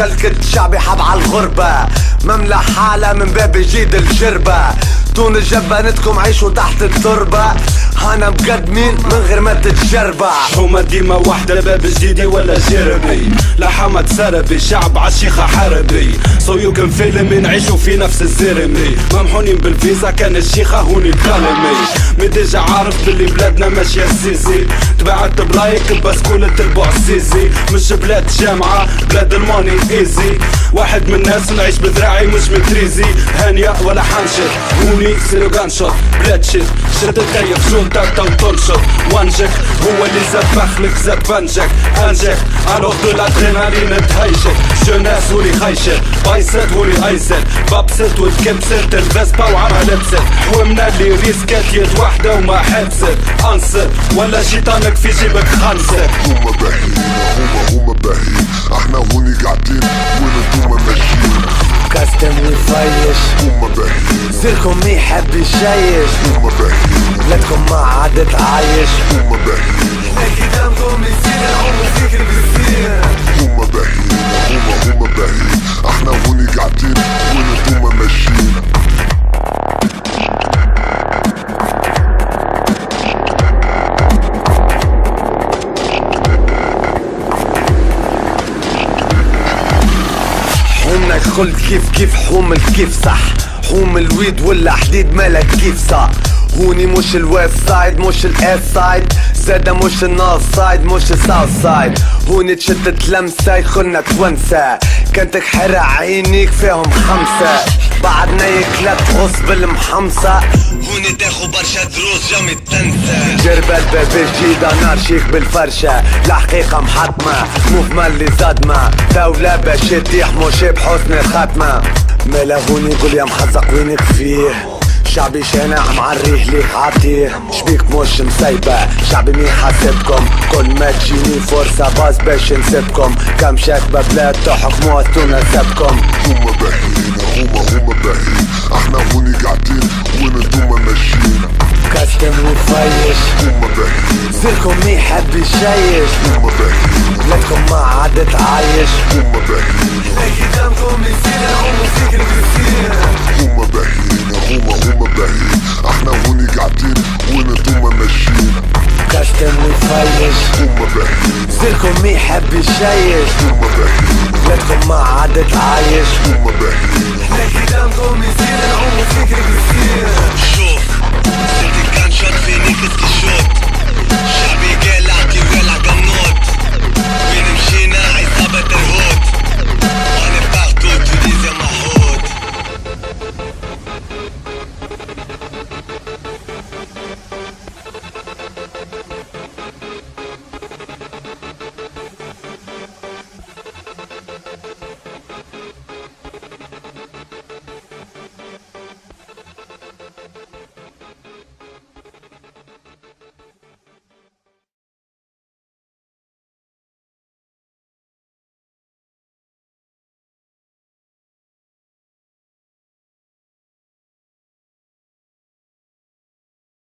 شلكت شعبي حب على الغربة، مملى حالة من باب جيد الجربة. تونس جبانتكم عيشوا تحت التربة، هانا مقدمين من غير ما تتجربع. حومة ديما وحدة باب جديدي ولا جربي، لحمة سربي شعب عالشيخة حربي. صيوك مفيلمي نعيشوا في نفس الزرمي، ممحونين بالفيزا كان الشيخة هوني تكلمي. مديجا عارف باللي بلادنا ماشية السيسي، تبعت بلايك بسكولة البوعسيسي. مش بلاد جامعة بلاد الماني ايزي، واحد من الناس نعيش بذراعي مش متريزي. هانية ولا حنشر هوني سيرو غانشوت بلاد شيت، شد الكيف جولتك وتنشط. وانجك هو اللي زبخلك زبنجك انجك، الوغ دو لادرينالين تهيشك. جوناس ولي خيشك بايست ولي ايست، بابست وتكبست الفيسبا وعمها لبست. حومنا اللي ريسكات يد وحدة وما حبست. انصر ولا شيطانك في جيبك خنصر. هما باهيين هما باهيين، احنا هوني قاعدين وانتوما ماشيين. كاستم ويفيش هما باهيين زيركم مي يحب يشيش. هما باهيين بلادكم ما عادت عايش. هما باهيين قدامكم يصير العمر فكر بيصير. هما باهيين هما باهيين، احنا هوني قاعدين وانتوما ماشيين. حومنا الكل كيف حوم الكيف صح. حوم الويد ولا حديد مالك كيف صح. هوني مش الويست سايد مش الايست سايد، زادا مش الناس سايد مش الساوث سايد. هوني تشتت لمسة يخلنا توانسة، كانتك حرق عينيك فيهم خمسة. بعدنا يكلت غص بالمحمصة، هوني تاخو برشا دروس جامي تنسى. جربة الباب الجديدة نار شيك بالفرشة، الحقيقة محطمة موفمة اللي صدمة. دولة باش تيح مش بحسن الختمة. مالا هوني قول يا محزق وينك فيه، شعبي شانع معريه ليك عطيه. شبيك مش مسيبة شعبي مين حاسبكم، كل ما تجيني فرصة باز باش نسيبكم. كم شاكبة بلاد تحكموا تناسبكم. هما باهيين هما باهيين، احنا هوني قاعدين وانتوما ماشيين. كاستم ويفيش هما باهيين زيركم مي يحب يشيش. هما باهيين بلادكم ما عادت عايش. هما باهيين قدامكم يصير العمر فكر بيصير. هما باهيين هما باهيين، احنا هوني قاعدين وانتوما ماشيين. كاستم ويفيش هما باهيين زيركم مي يحب يشيش. هما باهيين بلادكم ما عادت عايش. هما باهيين قدامكم يصير العمر فكر بيصير.